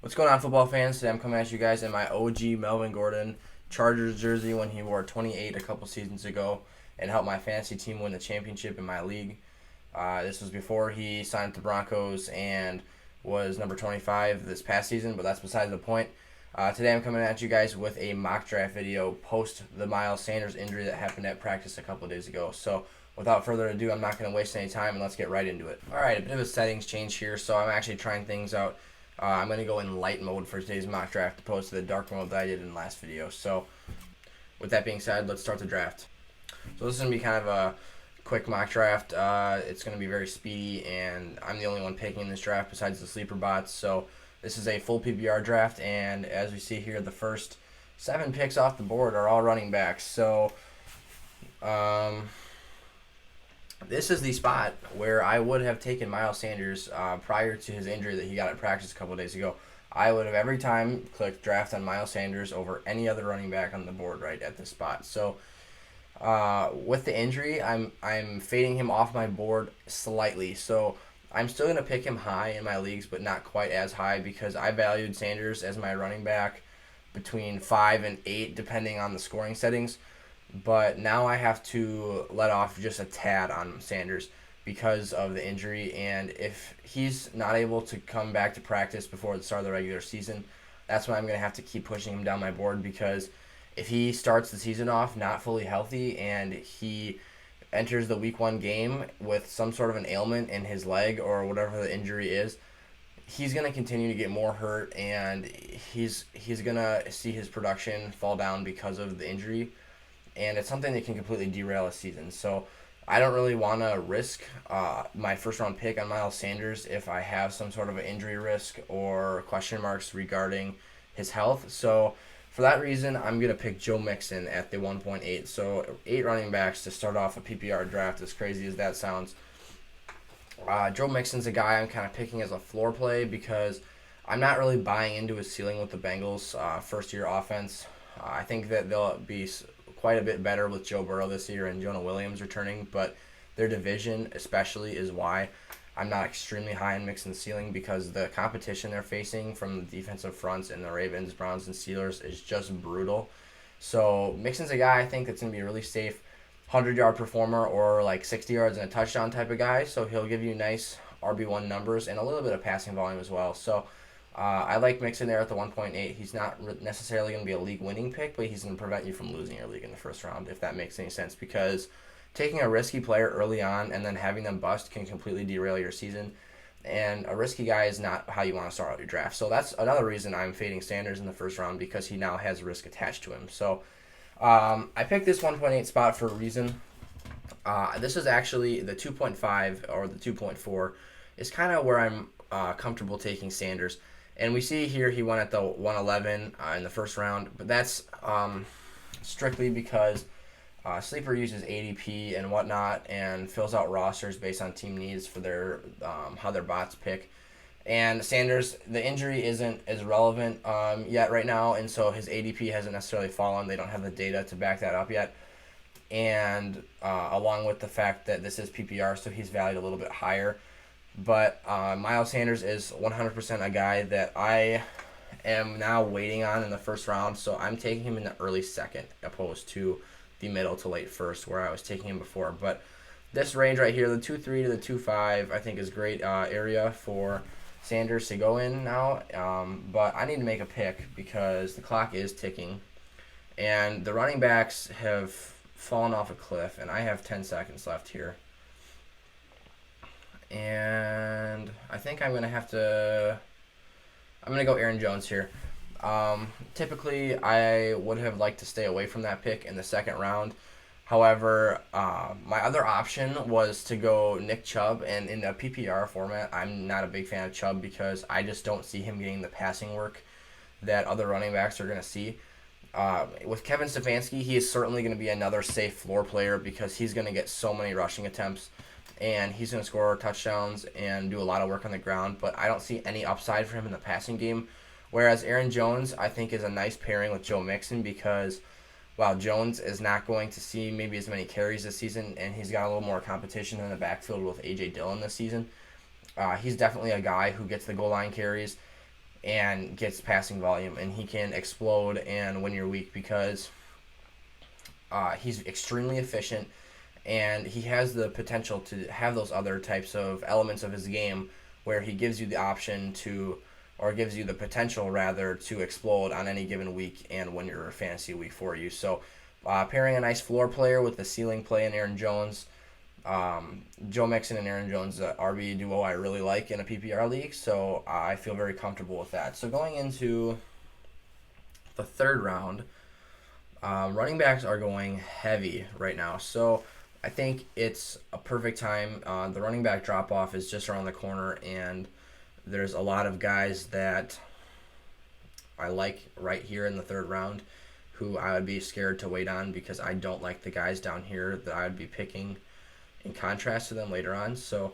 What's going on, football fans? Today I'm coming at you guys in my OG Melvin Gordon Chargers jersey when he wore 28 a couple seasons ago and helped my fantasy team win the championship in my league. This was before he signed with the Broncos and was number 25 this past season, but that's beside the point. Today I'm coming at you guys with a mock draft video post the Miles Sanders injury that happened at practice a couple days ago. So without further ado, I'm not going to waste any time and let's get right into it. Alright, a bit of a settings change here, so I'm actually trying things out. I'm going to go in light mode for today's mock draft opposed to the dark mode that I did in the last video. So with that being said, let's start the draft. So this is going to be kind of a quick mock draft. It's going to be very speedy, and I'm the only one picking in this draft besides the sleeper bots. So this is a full PPR draft, and as we see here, the first 7 picks off the board are all running backs. So this is the spot where I would have taken Miles Sanders prior to his injury that he got at practice a couple of days ago. I would have every time clicked draft on Miles Sanders over any other running back on the board right at this spot. So with the injury, I'm fading him off my board slightly. So I'm still going to pick him high in my leagues, but not quite as high because I valued Sanders as my running back between 5 and 8 depending on the scoring settings. But now I have to let off just a tad on Sanders because of the injury. And if he's not able to come back to practice before the start of the regular season, that's when I'm going to have to keep pushing him down my board, because if he starts the season off not fully healthy and he enters the week 1 game with some sort of an ailment in his leg or whatever the injury is, he's going to continue to get more hurt, and he's going to see his production fall down because of the injury. And it's something that can completely derail a season. So I don't really want to risk my first round pick on Miles Sanders if I have some sort of an injury risk or question marks regarding his health. So for that reason, I'm going to pick Joe Mixon at the 1.8. So 8 running backs to start off a PPR draft, as crazy as that sounds. Joe Mixon's a guy I'm kind of picking as a floor play because I'm not really buying into his ceiling with the Bengals' first-year offense. I think that they'll be quite a bit better with Joe Burrow this year and Jonah Williams returning, but their division especially is why I'm not extremely high in Mixon's ceiling, because the competition they're facing from the defensive fronts in the Ravens, Browns, and Steelers is just brutal. So Mixon's a guy I think that's going to be a really safe 100-yard performer or like 60 yards and a touchdown type of guy, so he'll give you nice RB1 numbers and a little bit of passing volume as well. So I like Mixon there at the 1.8. He's not necessarily going to be a league-winning pick, but he's going to prevent you from losing your league in the first round, if that makes any sense, because taking a risky player early on and then having them bust can completely derail your season, and a risky guy is not how you want to start out your draft. So that's another reason I'm fading Sanders in the first round, because he now has risk attached to him. So I picked this 1.8 spot for a reason. This is actually the 2.5 or the 2.4 is kind of where I'm comfortable taking Sanders. And we see here he went at the 111 in the first round, but that's strictly because Sleeper uses ADP and whatnot and fills out rosters based on team needs for their how their bots pick. And Sanders, the injury isn't as relevant yet right now, and so his ADP hasn't necessarily fallen. They don't have the data to back that up yet. And along with the fact that this is PPR, so he's valued a little bit higher. But Miles Sanders is 100% a guy that I am now waiting on in the first round, so I'm taking him in the early second opposed to the middle to late first where I was taking him before. But this range right here, the 2.3 to the 2.5, I think is a great area for Sanders to go in now. But I need to make a pick because the clock is ticking, and the running backs have fallen off a cliff, and I have 10 seconds left here. And I think I'm going to go Aaron Jones here. Typically, I would have liked to stay away from that pick in the second round. However, my other option was to go Nick Chubb, and in a PPR format, I'm not a big fan of Chubb because I just don't see him getting the passing work that other running backs are going to see. With Kevin Stefanski, he is certainly going to be another safe floor player because he's going to get so many rushing attempts, and he's going to score touchdowns and do a lot of work on the ground, but I don't see any upside for him in the passing game. Whereas Aaron Jones, I think, is a nice pairing with Joe Mixon because while Jones is not going to see maybe as many carries this season, and he's got a little more competition in the backfield with A.J. Dillon this season, he's definitely a guy who gets the goal line carries. and gets passing volume, and he can explode and win your week because he's extremely efficient, and he has the potential to have those other types of elements of his game where he gives you the option to, or gives you the potential rather, to explode on any given week and win your fantasy week for you. So pairing a nice floor player with the ceiling play in Aaron Jones, Joe Mixon and Aaron Jones, RB duo I really like in a PPR league, so I feel very comfortable with that. So going into the third round, running backs are going heavy right now, so I think it's a perfect time. The running back drop off is just around the corner, and there's a lot of guys that I like right here in the third round who I would be scared to wait on because I don't like the guys down here that I would be picking in contrast to them later on. So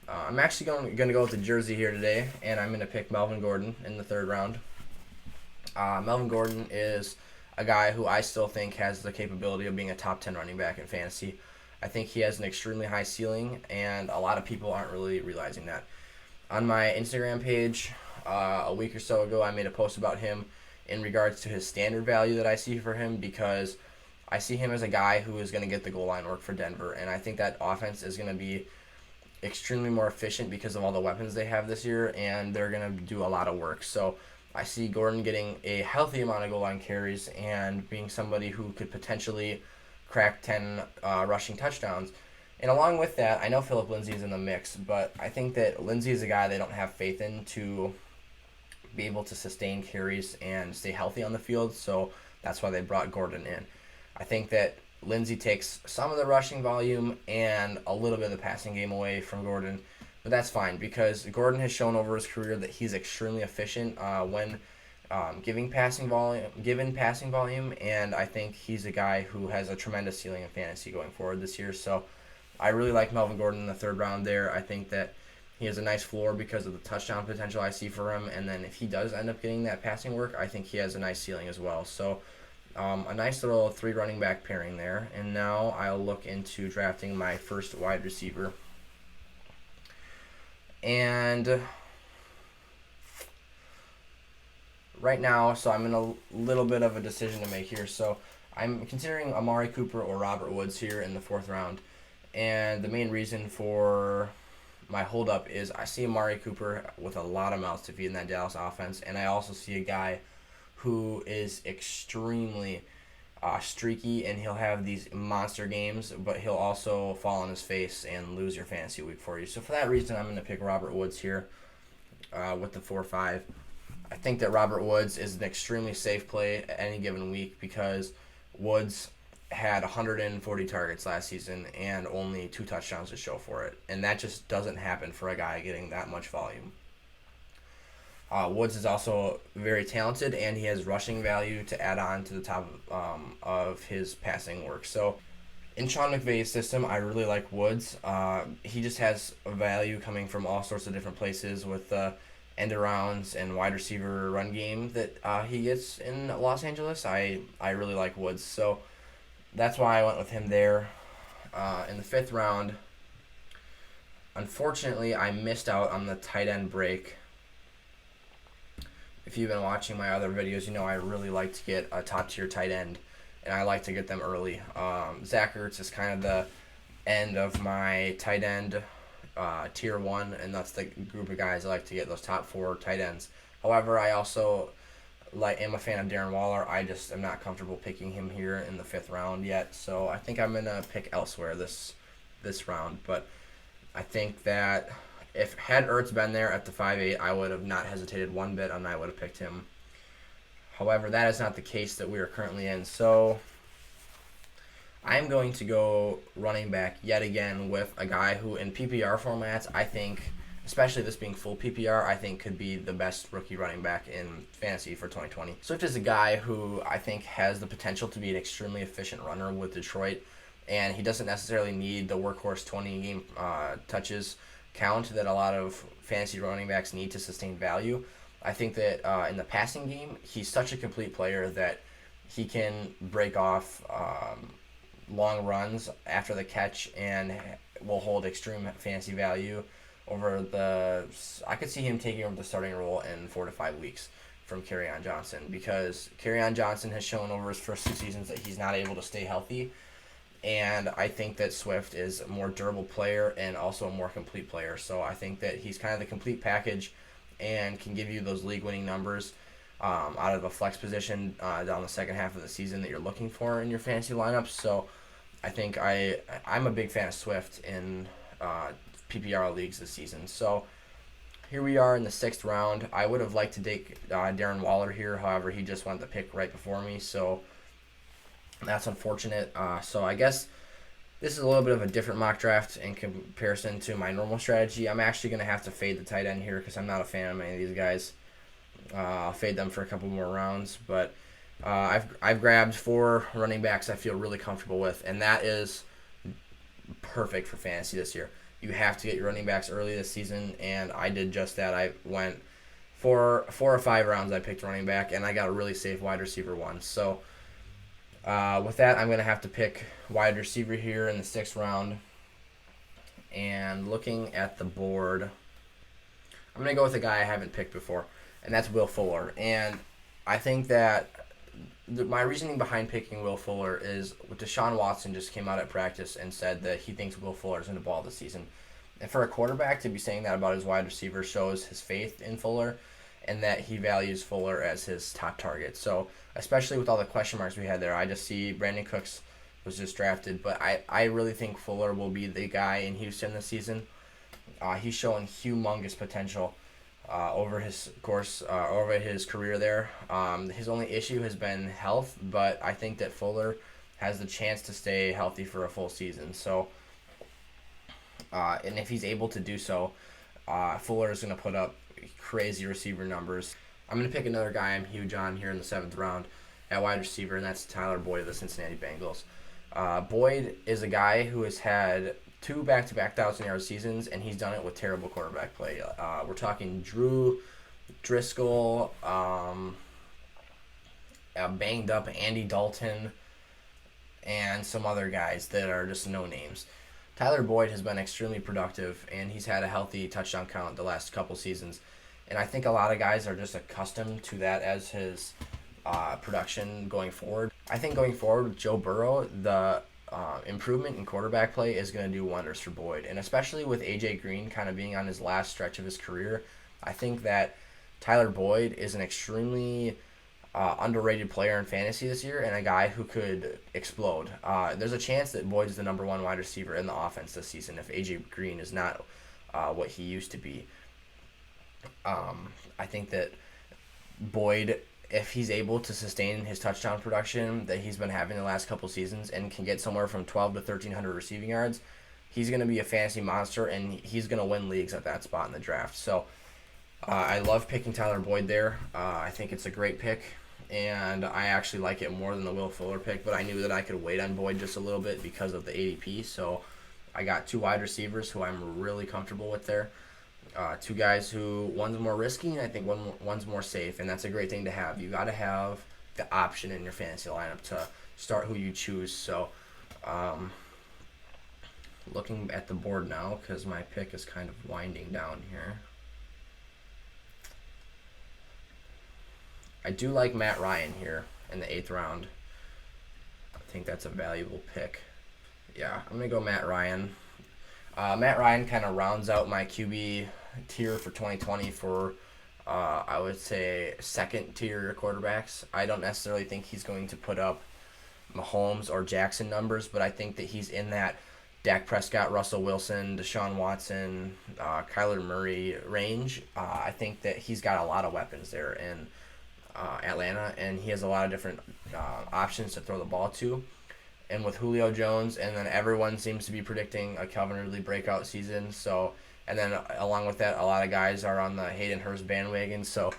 I'm actually going to go with the jersey here today, and I'm going to pick Melvin Gordon in the third round. Melvin Gordon is a guy who I still think has the capability of being a top 10 running back in fantasy. I think he has an extremely high ceiling, and a lot of people aren't really realizing that. On my Instagram page a week or so ago, I made a post about him in regards to his standard value that I see for him, because I see him as a guy who is going to get the goal line work for Denver, and I think that offense is going to be extremely more efficient because of all the weapons they have this year, and they're going to do a lot of work. So I see Gordon getting a healthy amount of goal line carries and being somebody who could potentially crack 10 rushing touchdowns. And along with that, I know Phillip Lindsay is in the mix, but I think that Lindsay is a guy they don't have faith in to be able to sustain carries and stay healthy on the field, so that's why they brought Gordon in. I think that Lindsay takes some of the rushing volume and a little bit of the passing game away from Gordon, but that's fine because Gordon has shown over his career that he's extremely efficient when given passing volume, and I think he's a guy who has a tremendous ceiling in fantasy going forward this year. So I really like Melvin Gordon in the third round there. I think that he has a nice floor because of the touchdown potential I see for him, and then if he does end up getting that passing work, I think he has a nice ceiling as well. So a nice little 3 running back pairing there. And now I'll look into drafting my first wide receiver. And right now, so I'm in a little bit of a decision to make here. So I'm considering Amari Cooper or Robert Woods here in the 4th round. And the main reason for my holdup is I see Amari Cooper with a lot of mouths to feed in that Dallas offense, and I also see a guy who is extremely streaky, and he'll have these monster games, but he'll also fall on his face and lose your fantasy week for you. So for that reason, I'm going to pick Robert Woods here with the 4-5. I think that Robert Woods is an extremely safe play any given week because Woods had 140 targets last season and only 2 touchdowns to show for it. And that just doesn't happen for a guy getting that much volume. Woods is also very talented, and he has rushing value to add on to the top of his passing work. So in Sean McVay's system, I really like Woods. He just has a value coming from all sorts of different places with end arounds and wide receiver run game that he gets in Los Angeles. I really like Woods. So that's why I went with him there. In the 5th round, unfortunately, I missed out on the tight end break. If you've been watching my other videos, you know I really like to get a top-tier tight end, and I like to get them early. Zach Ertz is kind of the end of my tight end tier 1, and that's the group of guys I like to get, those top 4 tight ends. However, I also am a fan of Darren Waller. I just am not comfortable picking him here in the 5th round yet, so I think I'm going to pick elsewhere this round. But I think that if had Ertz been there at the 5-8, I would have not hesitated one bit, and I would have picked him. However, that is not the case that we are currently in, so I'm going to go running back yet again with a guy who in PPR formats, I think, especially this being full PPR, I think could be the best rookie running back in fantasy for 2020. Swift is a guy who I think has the potential to be an extremely efficient runner with Detroit, and he doesn't necessarily need the workhorse 20 game touches count that a lot of fantasy running backs need to sustain value. I think that in the passing game, he's such a complete player that he can break off long runs after the catch and will hold extreme fantasy value I could see him taking over the starting role in 4 to 5 weeks from Kerryon Johnson, because Kerryon Johnson has shown over his first 2 seasons that he's not able to stay healthy. And I think that Swift is a more durable player and also a more complete player. So I think that he's kind of the complete package and can give you those league-winning numbers out of a flex position down the second half of the season that you're looking for in your fantasy lineups. So I think I'm a big fan of Swift in PPR leagues this season. So here we are in the 6th round. I would have liked to take Darren Waller here. However, he just went the pick right before me. So that's unfortunate. So I guess this is a little bit of a different mock draft in comparison to my normal strategy. I'm actually going to have to fade the tight end here because I'm not a fan of many of these guys. I'll fade them for a couple more rounds. But I've grabbed 4 running backs I feel really comfortable with, and that is perfect for fantasy this year. You have to get your running backs early this season, and I did just that. I went 4 or 5 rounds I picked running back, and I got a really safe wide receiver one. So with that, I'm going to have to pick wide receiver here in the 6th round. And looking at the board, I'm going to go with a guy I haven't picked before, and that's Will Fuller. And I think that my reasoning behind picking Will Fuller is Deshaun Watson just came out at practice and said that he thinks Will Fuller is going to ball this season. And for a quarterback to be saying that about his wide receiver shows his faith in Fuller and that he values Fuller as his top target. So especially with all the question marks we had there, I just see Brandon Cooks was just drafted, but I really think Fuller will be the guy in Houston this season. He's showing humongous potential over his career there. His only issue has been health, but I think that Fuller has the chance to stay healthy for a full season. So, and if he's able to do so, Fuller is going to put up crazy receiver numbers. I'm going to pick another guy I'm huge on here in the 7th round at wide receiver, and that's Tyler Boyd of the Cincinnati Bengals. Boyd is a guy who has had 2 back-to-back 1,000-yard seasons, and he's done it with terrible quarterback play. We're talking Drew Driscoll, banged up Andy Dalton, and some other guys that are just no names. Tyler Boyd has been extremely productive, and he's had a healthy touchdown count the last couple seasons. And I think a lot of guys are just accustomed to that as his production going forward. I think going forward with Joe Burrow, the improvement in quarterback play is going to do wonders for Boyd. And especially with A.J. Green kind of being on his last stretch of his career, I think that Tyler Boyd is an extremely underrated player in fantasy this year and a guy who could explode. There's a chance that Boyd's the number 1 wide receiver in the offense this season if A.J. Green is not what he used to be. I think that Boyd, if he's able to sustain his touchdown production that he's been having the last couple seasons and can get somewhere from 12 to 1,300 receiving yards, he's going to be a fantasy monster, and he's going to win leagues at that spot in the draft. So I love picking Tyler Boyd there. I think it's a great pick, and I actually like it more than the Will Fuller pick, but I knew that I could wait on Boyd just a little bit because of the ADP. So I got 2 wide receivers who I'm really comfortable with there. 2 guys who one's more risky and I think one's more safe, and that's a great thing to have. You got to have the option in your fantasy lineup to start who you choose. So looking at the board now because my pick is kind of winding down here. I do like Matt Ryan here in the 8th round. I think that's a valuable pick. Yeah, I'm going to go Matt Ryan. Matt Ryan kind of rounds out my QB tier for 2020 for, I would say, 2nd tier quarterbacks. I don't necessarily think he's going to put up Mahomes or Jackson numbers, but I think that he's in that Dak Prescott, Russell Wilson, Deshaun Watson, Kyler Murray range. I think that he's got a lot of weapons there in Atlanta, and he has a lot of different options to throw the ball to. And with Julio Jones, and then everyone seems to be predicting a Calvin Ridley breakout season. So, and then along with that, a lot of guys are on the Hayden Hurst bandwagon. So,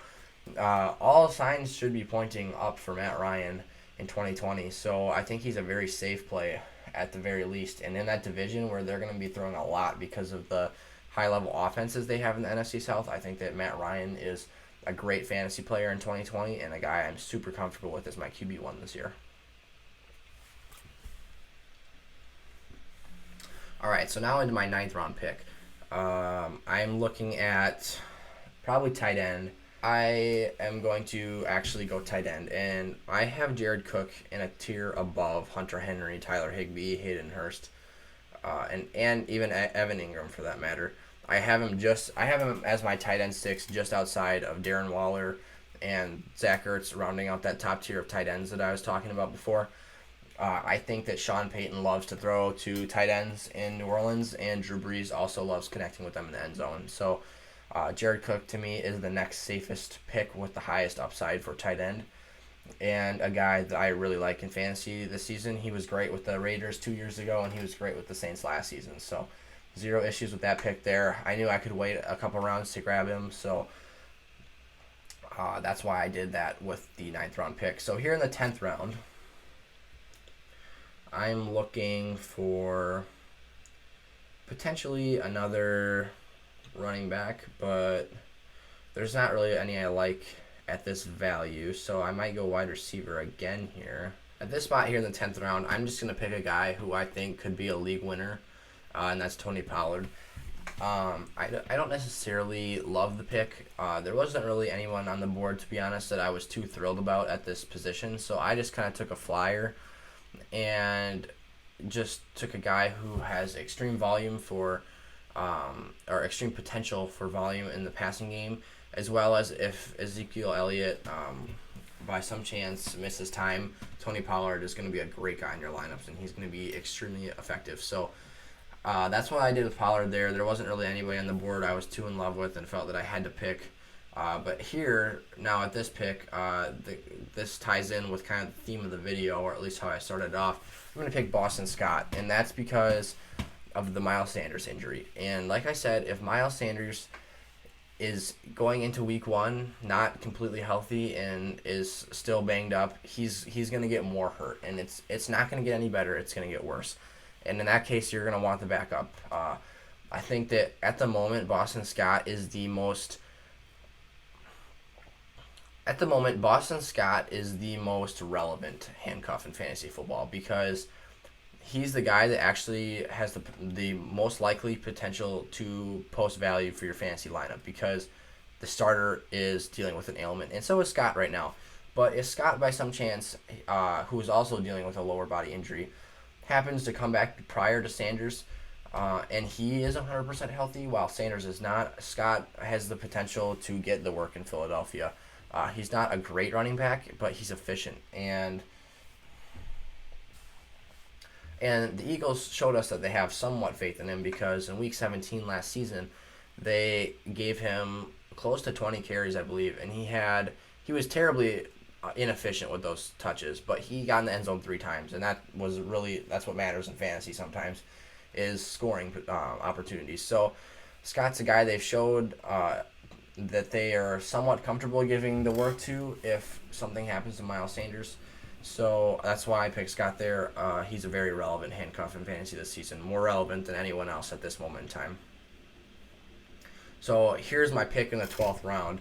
all signs should be pointing up for Matt Ryan in 2020. So, I think he's a very safe play at the very least. And in that division where they're going to be throwing a lot because of the high-level offenses they have in the NFC South, I think that Matt Ryan is a great fantasy player in 2020 and a guy I'm super comfortable with as my QB1 this year. All right, so now into my 9th round pick. I'm looking at probably tight end. I am going to actually go tight end, and I have Jared Cook in a tier above Hunter Henry, Tyler Higbee, Hayden Hurst, and even Evan Ingram for that matter. I have him as my tight end 6, just outside of Darren Waller and Zach Ertz, rounding out that top tier of tight ends that I was talking about before. I think that Sean Payton loves to throw to tight ends in New Orleans, and Drew Brees also loves connecting with them in the end zone. So Jared Cook, to me, is the next safest pick with the highest upside for tight end, and a guy that I really like in fantasy this season. He was great with the Raiders 2 years ago, and he was great with the Saints last season. So zero issues with that pick there. I knew I could wait a couple rounds to grab him, so that's why I did that with the 9th-round pick. So here in the 10th round, I'm looking for potentially another running back, but there's not really any I like at this value, so I might go wide receiver again here. At this spot here in the 10th round, I'm just going to pick a guy who I think could be a league winner, and that's Tony Pollard. I don't necessarily love the pick. There wasn't really anyone on the board, to be honest, that I was too thrilled about at this position, so I just kind of took a flyer and just took a guy who has extreme volume for or extreme potential for volume in the passing game, as well as if Ezekiel Elliott by some chance misses time, Tony Pollard is going to be a great guy in your lineups, and he's going to be extremely effective. So that's what I did with Pollard there. There wasn't really anybody on the board I was too in love with and felt that I had to pick. But here, now at this pick, this ties in with kind of the theme of the video, or at least how I started off. I'm going to pick Boston Scott, and that's because of the Miles Sanders injury. And like I said, if Miles Sanders is going into week 1 not completely healthy and is still banged up, he's going to get more hurt, and it's not going to get any better. It's going to get worse. And in that case, you're going to want the backup. I think that at the moment, Boston Scott is the most relevant handcuff in fantasy football, because he's the guy that actually has the most likely potential to post value for your fantasy lineup, because the starter is dealing with an ailment, and so is Scott right now. But if Scott, by some chance, who is also dealing with a lower body injury, happens to come back prior to Sanders, and he is 100% healthy while Sanders is not, Scott has the potential to get the work in Philadelphia. He's not a great running back, but he's efficient, and the Eagles showed us that they have somewhat faith in him, because in Week 17 last season, they gave him close to 20 carries, I believe, and he was terribly inefficient with those touches, but he got in the end zone 3 times, and that's what matters in fantasy sometimes, is scoring opportunities. So Scott's a guy they've showed that they are somewhat comfortable giving the work to if something happens to Miles Sanders. So that's why I picked Scott there. He's a very relevant handcuff in fantasy this season, more relevant than anyone else at this moment in time. So here's my pick in the 12th round.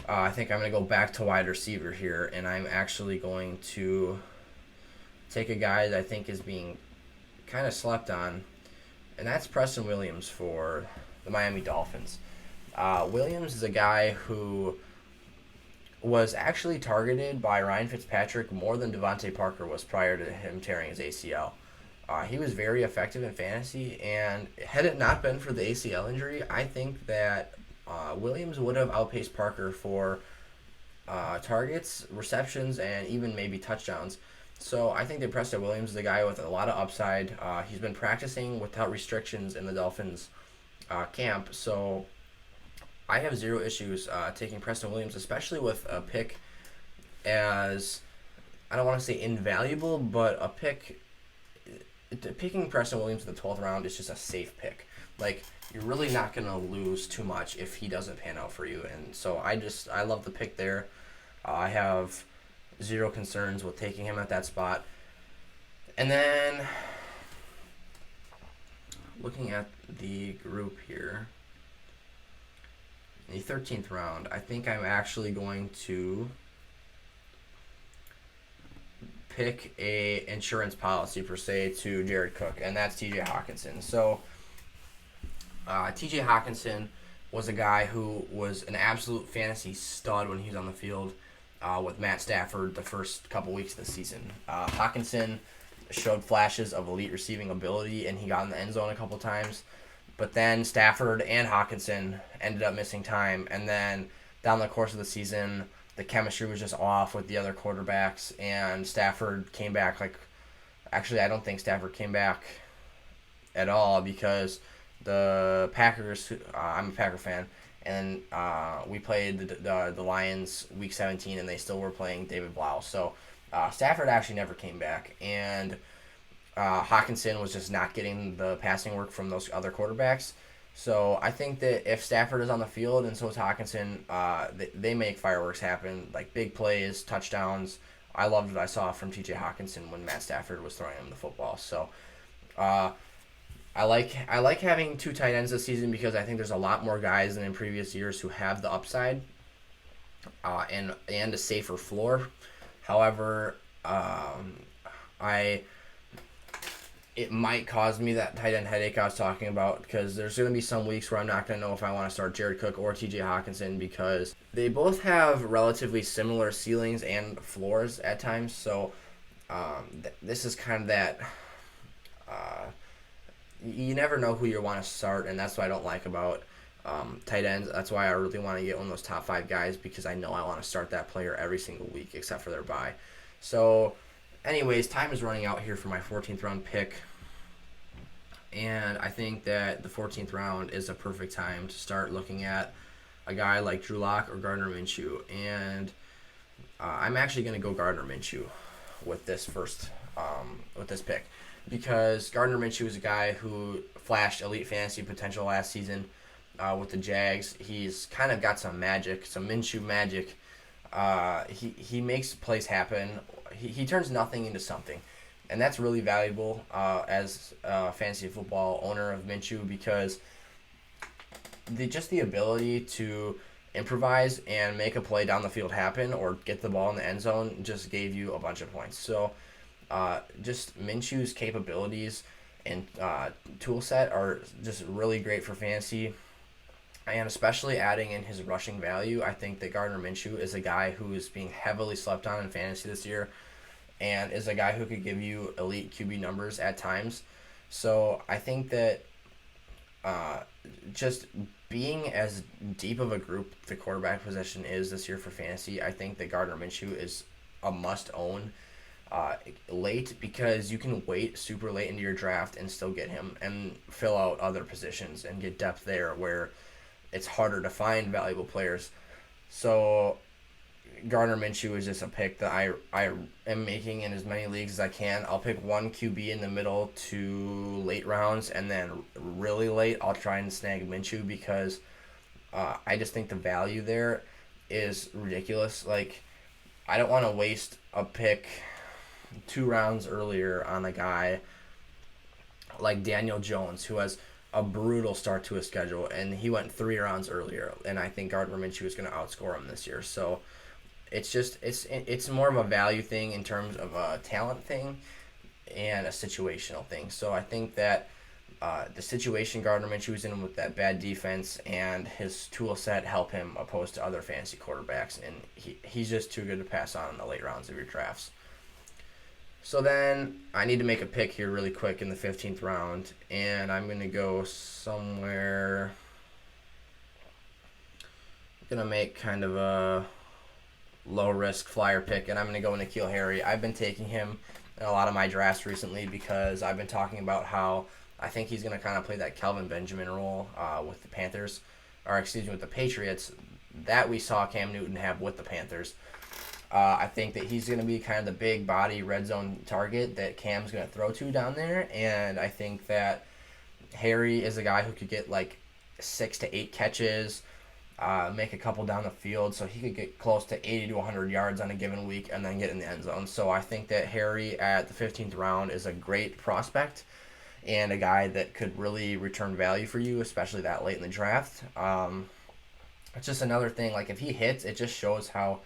I think I'm going to go back to wide receiver here, and I'm actually going to take a guy that I think is being kind of slept on, and that's Preston Williams for the Miami Dolphins. Williams is a guy who was actually targeted by Ryan Fitzpatrick more than Devontae Parker was prior to him tearing his ACL. He was very effective in fantasy, and had it not been for the ACL injury, I think that Williams would have outpaced Parker for targets, receptions, and even maybe touchdowns. So I think that Preston Williams is a guy with a lot of upside. He's been practicing without restrictions in the Dolphins camp, so I have zero issues taking Preston Williams, especially with a pick as, I don't want to say invaluable, but picking Preston Williams in the 12th round is just a safe pick. Like, you're really not going to lose too much if he doesn't pan out for you. And so I love the pick there. I have zero concerns with taking him at that spot. And then, looking at the group here, in the 13th round, I think I'm actually going to pick a insurance policy, per se, to Jared Cook, and that's TJ Hawkinson. So T.J. Hawkinson was a guy who was an absolute fantasy stud when he was on the field with Matt Stafford the first couple weeks of the season. Hawkinson showed flashes of elite receiving ability, and he got in the end zone a couple times. But then Stafford and Hawkinson ended up missing time, and then down the course of the season, the chemistry was just off with the other quarterbacks, and Stafford came back like. Actually, I don't think Stafford came back at all because the Packers. I'm a Packer fan, and we played the Lions week 17, and they still were playing David Blau. So Stafford actually never came back, and Hawkinson was just not getting the passing work from those other quarterbacks. So I think that if Stafford is on the field and so is Hawkinson, they make fireworks happen, like big plays, touchdowns. I loved what I saw from T.J. Hawkinson when Matt Stafford was throwing him the football. So uh, I like having two tight ends this season because I think there's a lot more guys than in previous years who have the upside and a safer floor. However, I it might cause me that tight end headache I was talking about because there's going to be some weeks where I'm not going to know if I want to start Jared Cook or T.J. Hawkinson because they both have relatively similar ceilings and floors at times. So this is kind of that. You never know who you want to start, and that's what I don't like about tight ends. That's why I really want to get one of those top 5 guys because I know I want to start that player every single week except for their bye. So, anyways, time is running out here for my 14th round pick, and I think that the 14th round is a perfect time to start looking at a guy like Drew Lock or Gardner Minshew, and I'm actually going to go Gardner Minshew with this pick. Because Gardner Minshew is a guy who flashed elite fantasy potential last season with the Jags. He's kind of got some magic, some Minshew magic. He makes plays happen. He turns nothing into something. And that's really valuable as a fantasy football owner of Minshew because the ability to improvise and make a play down the field happen or get the ball in the end zone just gave you a bunch of points. So just Minshew's capabilities and tool set are just really great for fantasy. And especially adding in his rushing value, I think that Gardner Minshew is a guy who is being heavily slept on in fantasy this year and is a guy who could give you elite QB numbers at times. So I think that just being as deep of a group the quarterback position is this year for fantasy, I think that Gardner Minshew is a must-own late because you can wait super late into your draft and still get him and fill out other positions and get depth there where it's harder to find valuable players. So Gardner Minshew is just a pick that I am making in as many leagues as I can. I'll pick one QB in the middle to late rounds, and then really late I'll try and snag Minshew because I just think the value there is ridiculous. Like, I don't want to waste a pick 2 rounds earlier on a guy like Daniel Jones, who has a brutal start to his schedule, and he went 3 rounds earlier, and I think Gardner Minshew is going to outscore him this year. So it's more of a value thing in terms of a talent thing and a situational thing. So I think that the situation Gardner Minshew is in with that bad defense and his tool set help him opposed to other fantasy quarterbacks, and he's just too good to pass on in the late rounds of your drafts. So then I need to make a pick here really quick in the 15th round, and I'm going to go somewhere. I'm going to make kind of a low-risk flyer pick, and I'm going to go N'Keal Harry. I've been taking him in a lot of my drafts recently because I've been talking about how I think he's going to kind of play that Kelvin Benjamin role with the Panthers, with the Patriots that we saw Cam Newton have with the Panthers. I think that he's going to be kind of the big body red zone target that Cam's going to throw to down there. And I think that Harry is a guy who could get like 6 to 8 catches, make a couple down the field. So he could get close to 80 to 100 yards on a given week and then get in the end zone. So I think that Harry at the 15th round is a great prospect and a guy that could really return value for you, especially that late in the draft. It's just another thing. Like if he hits, it just shows how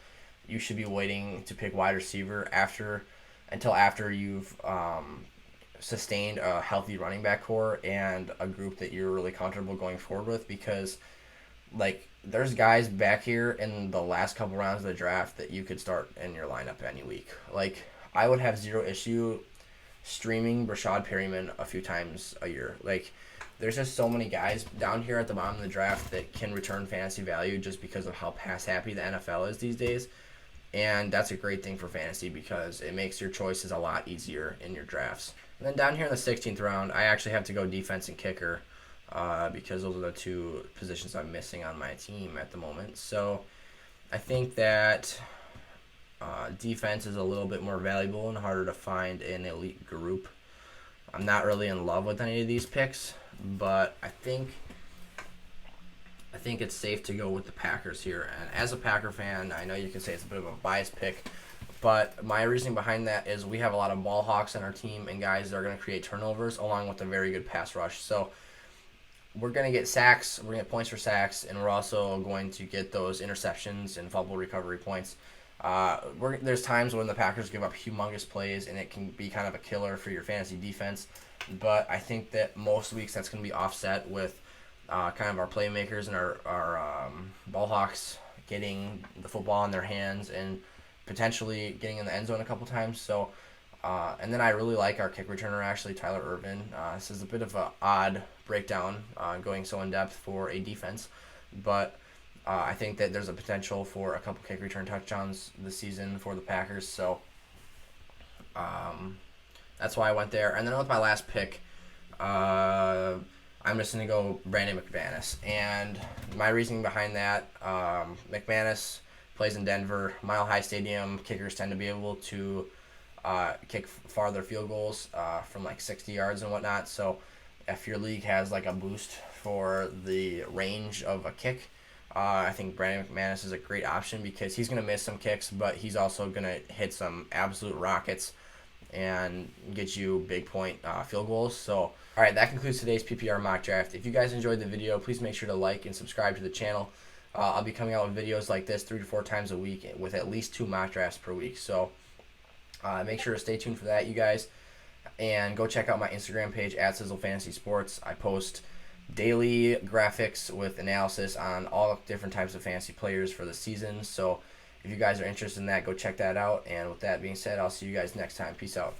you should be waiting to pick wide receiver until after you've sustained a healthy running back core and a group that you're really comfortable going forward with, because like there's guys back here in the last couple rounds of the draft that you could start in your lineup any week. Like I would have zero issue streaming Rashad Perryman a few times a year. Like there's just so many guys down here at the bottom of the draft that can return fantasy value just because of how pass happy the NFL is these days. And that's a great thing for fantasy because it makes your choices a lot easier in your drafts. And then down here in the 16th round, I actually have to go defense and kicker because those are the two positions I'm missing on my team at the moment. So I think that defense is a little bit more valuable and harder to find in an elite group. I'm not really in love with any of these picks, but I think it's safe to go with the Packers here. And as a Packer fan, I know you can say it's a bit of a biased pick, but my reasoning behind that is we have a lot of ball hawks on our team and guys that are going to create turnovers along with a very good pass rush. So we're going to get sacks, we're going to get points for sacks, and we're also going to get those interceptions and fumble recovery points. There's times when the Packers give up humongous plays, and it can be kind of a killer for your fantasy defense. But I think that most weeks that's going to be offset with kind of our playmakers and our ball hawks getting the football in their hands and potentially getting in the end zone a couple times. So, and then I really like our kick returner, actually, Tyler Irvin. This is a bit of an odd breakdown going so in-depth for a defense, but I think that there's a potential for a couple kick return touchdowns this season for the Packers. So that's why I went there. And then with my last pick, I'm just going to go Brandon McManus. And my reasoning behind that, McManus plays in Denver, Mile High Stadium. Kickers tend to be able to kick farther field goals from like 60 yards and whatnot. So if your league has like a boost for the range of a kick, I think Brandon McManus is a great option because he's going to miss some kicks, but he's also going to hit some absolute rockets and get you big point field goals. So, all right, that concludes today's PPR mock draft. If you guys enjoyed the video, please make sure to like and subscribe to the channel. I'll be coming out with videos like this 3 to 4 times a week with at least 2 mock drafts per week. So make sure to stay tuned for that, you guys. And go check out my Instagram page at Sizzle Fantasy Sports. I post daily graphics with analysis on all different types of fantasy players for the season. So if you guys are interested in that, go check that out. And with that being said, I'll see you guys next time. Peace out.